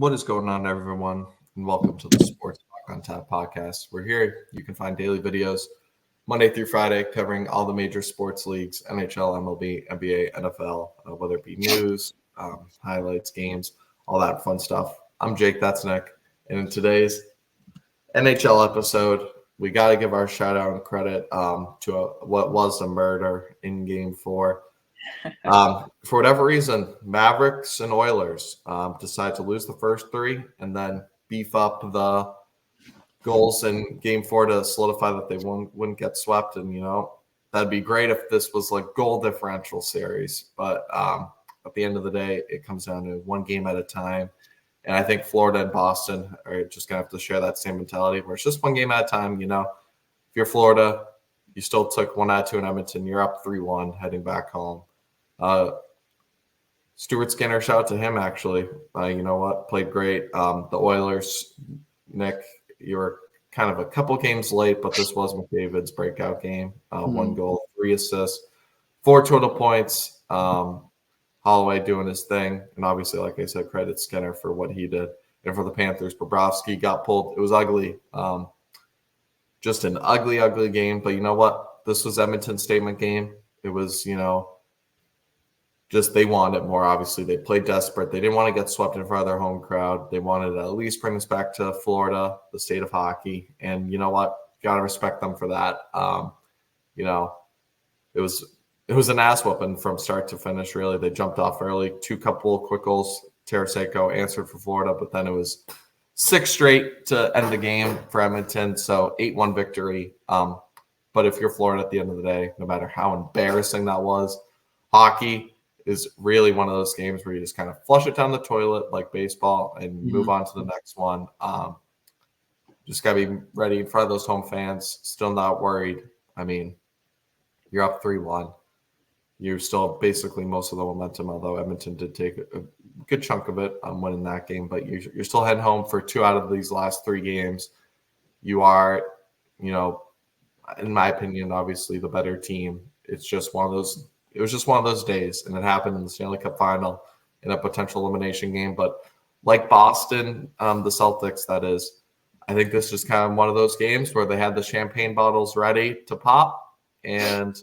What is going on, everyone? And welcome to the Sports Talk on Tap podcast. We're here. You can find daily videos Monday through Friday covering all the major sports leagues, NHL, MLB, NBA, NFL, whether it be news, highlights, games, all that fun stuff. I'm Jake, that's Nick. And in today's NHL episode, we got to give our shout out and credit to what was a murder in Game 4. For whatever reason, Mavericks and Oilers decide to lose the first three and then beef up the goals in Game 4 to solidify that they wouldn't get swept. And, that'd be great if this was like goal differential series. But at the end of the day, it comes down to one game at a time. And I think Florida and Boston are just going to have to share that same mentality where it's just one game at a time. If you're Florida, you still took 1-2 in Edmonton. You're up 3-1 heading back home. Stuart Skinner, shout out to him, actually. You know what? Played great. The Oilers, Nick, you were kind of a couple games late, but this was McDavid's breakout game. 1 goal, 3 assists, 4 total points. Holloway doing his thing. And obviously, like I said, credit Skinner for what he did. And for the Panthers, Bobrovsky got pulled. It was ugly. Just an ugly, ugly game. But you know what? This was Edmonton's statement game. It was, just they wanted it more, obviously. They played desperate. They didn't want to get swept in front of their home crowd. They wanted to at least bring us back to Florida, the state of hockey. And you know what? Got to respect them for that. It was an ass whooping from start to finish, really. They jumped off early. 2 couple quick goals. Tarasenko answered for Florida, but then it was 6 straight to end the game for Edmonton. So 8-1 victory. But if you're Florida at the end of the day, no matter how embarrassing that was, hockey is really one of those games where you just kind of flush it down the toilet like baseball and move on to the next one. Just got to be ready in front of those home fans, still not worried. I mean, you're up 3-1. You're still basically most of the momentum, although Edmonton did take a good chunk of it winning that game. But you're still heading home for 2 out of these last 3 games. You are, in my opinion, obviously the better team. It's just one of those. It was just one of those days, and it happened in the Stanley Cup final in a potential elimination game. But like Boston, the Celtics, that is, I think this is kind of one of those games where they had the champagne bottles ready to pop, and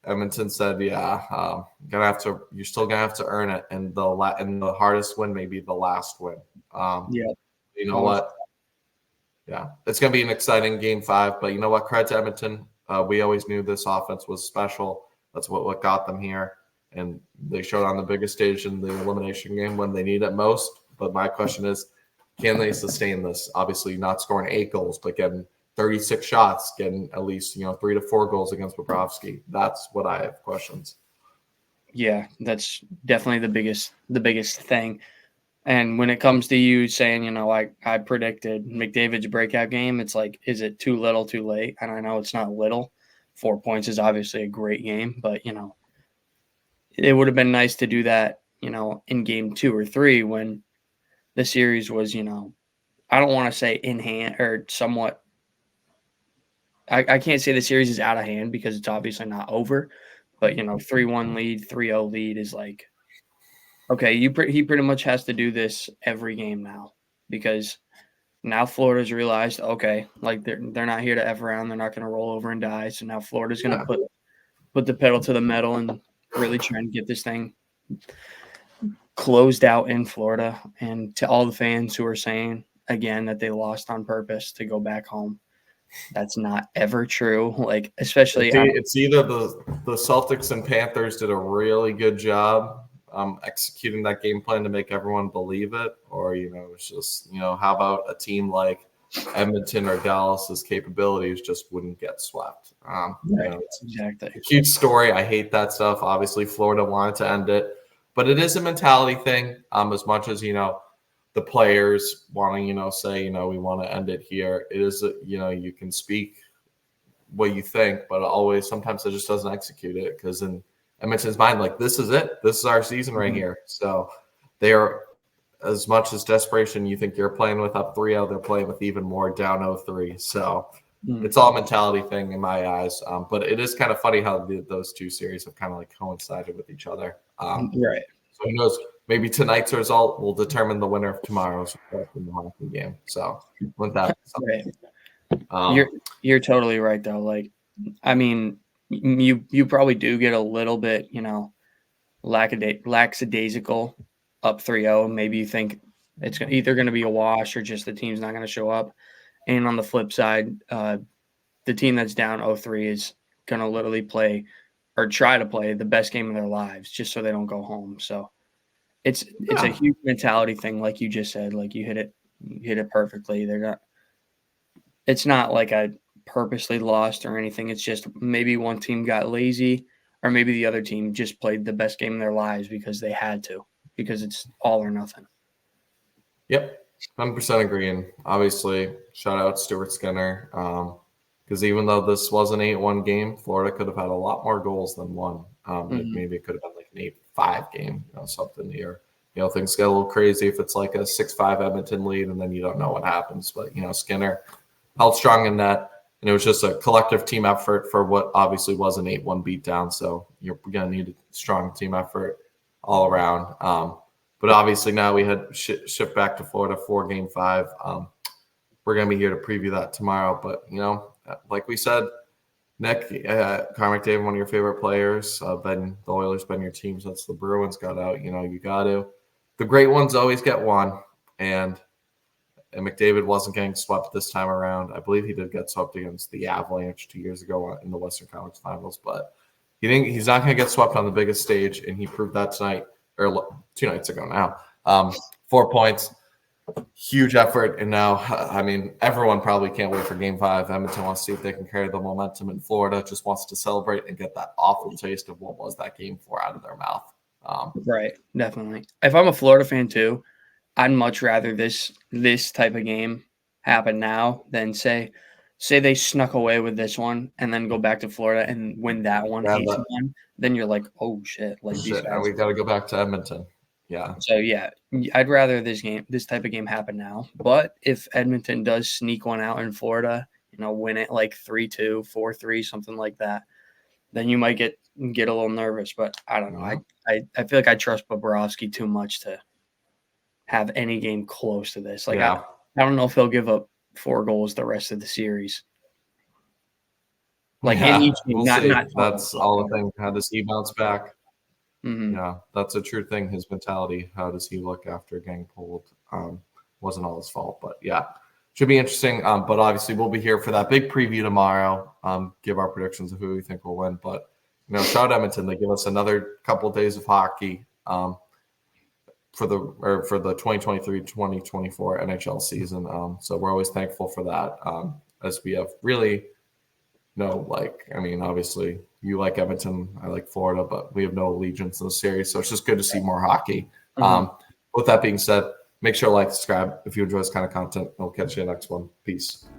Edmonton said, "Yeah, you're still gonna have to earn it." And the hardest win may be the last win. You know what? Yeah, it's gonna be an exciting Game 5. But you know what? Credit to Edmonton. We always knew this offense was special. That's what got them here. And they showed on the biggest stage in the elimination game when they need it most. But my question is, can they sustain this? Obviously, not scoring 8 goals, but getting 36 shots, getting at least 3 to 4 goals against Bobrovsky. That's what I have questions. Yeah, that's definitely the biggest thing. And when it comes to you saying, I predicted McDavid's breakout game, it's like, is it too little, too late? And I know it's not little. 4 points is obviously a great game, but, it would have been nice to do that, in game 2 or 3 when the series was, I don't want to say in hand or somewhat. I can't say the series is out of hand because it's obviously not over, but, 3-1 lead, 3-0 lead is like, okay, he pretty much has to do this every game now because now Florida's realized, okay, like they're not here to F around. They're not going to roll over and die. So now Florida's going to put the pedal to the metal and really try and get this thing closed out in Florida. And to all the fans who are saying, again, that they lost on purpose to go back home, that's not ever true. Like, especially it's either the Celtics and Panthers did a really good job executing that game plan to make everyone believe it, or it's just how about a team like Edmonton or Dallas's capabilities just wouldn't get swept. It's exactly a cute story. I hate that stuff. Obviously, Florida wanted to end it, but it is a mentality thing. As much as the players wanting say we want to end it here, it is you can speak what you think, but always sometimes it just doesn't execute it because in Edmonton's mind, like, this is it. This is our season right here. So they are, as much as desperation you think you're playing with up 3-0, they're playing with even more down 0-3. So it's all a mentality thing in my eyes. But it is kind of funny how those 2 series have kind of like coincided with each other. Right. So who knows? maybe tonight's result will determine the winner of tomorrow's in the hockey game. So with that, Right. You're totally right though. Like, I mean, you probably do get a little bit, lackadaisical up 3-0. Maybe you think it's either going to be a wash or just the team's not going to show up. And on the flip side, the team that's down 0-3 is going to literally play or try to play the best game of their lives just so they don't go home. So it's a huge mentality thing, like you just said. Like you hit it perfectly. It's not like I purposely lost or anything. It's just maybe one team got lazy, or maybe the other team just played the best game of their lives because they had to, because it's all or nothing. Yep, 100% agree. And obviously, shout out Stuart Skinner, because even though this was an 8-1 game, Florida could have had a lot more goals than one. Like maybe it could have been like an 8-5 game, something here. Things get a little crazy if it's like a 6-5 Edmonton lead, and then you don't know what happens. But Skinner held strong in that. And it was just a collective team effort for what obviously was an 8-1 beatdown. So you're going to need a strong team effort all around. But obviously now we had shift back to Florida for Game 5. We're going to be here to preview that tomorrow. But, like we said, Nick, Connor McDavid, one of your favorite players. The Oilers been your team since the Bruins got out. You got to. The great ones always get one. And McDavid wasn't getting swept this time around. I believe he did get swept against the Avalanche 2 years ago in the Western Conference Finals, but he's not going to get swept on the biggest stage, and he proved that tonight, or 2 nights ago now. 4 points, huge effort, and now, everyone probably can't wait for Game 5. Edmonton wants to see if they can carry the momentum, in Florida just wants to celebrate and get that awful taste of what was that Game 4 out of their mouth. Right, definitely. If I'm a Florida fan too, I'd much rather this type of game happen now than say they snuck away with this one and then go back to Florida and win that one 8-1. Then you're like, oh shit! Like these guys. We got to go back to Edmonton. Yeah. So yeah, I'd rather this type of game happen now. But if Edmonton does sneak one out in Florida, win it like 3-2, 4-3, something like that, then you might get a little nervous. But I don't know. I feel like I trust Bobrovsky too much to have any game close to this. Like I don't know if he'll give up 4 goals the rest of the series. Like in each game, we'll see. That's all the thing. How does he bounce back? Mm-hmm. Yeah, that's a true thing. His mentality. How does he look after getting pulled? Wasn't all his fault, but yeah, should be interesting. But obviously, we'll be here for that big preview tomorrow. Give our predictions of who we think will win. But shout out Edmonton. They give us another couple of days of hockey. For the 2023-2024 NHL season. So we're always thankful for that. As we have really obviously you like Edmonton, I like Florida, but we have no allegiance in the series. So it's just good to see more hockey. With that being said, make sure to like, subscribe if you enjoy this kind of content. We'll catch you in the next one. Peace.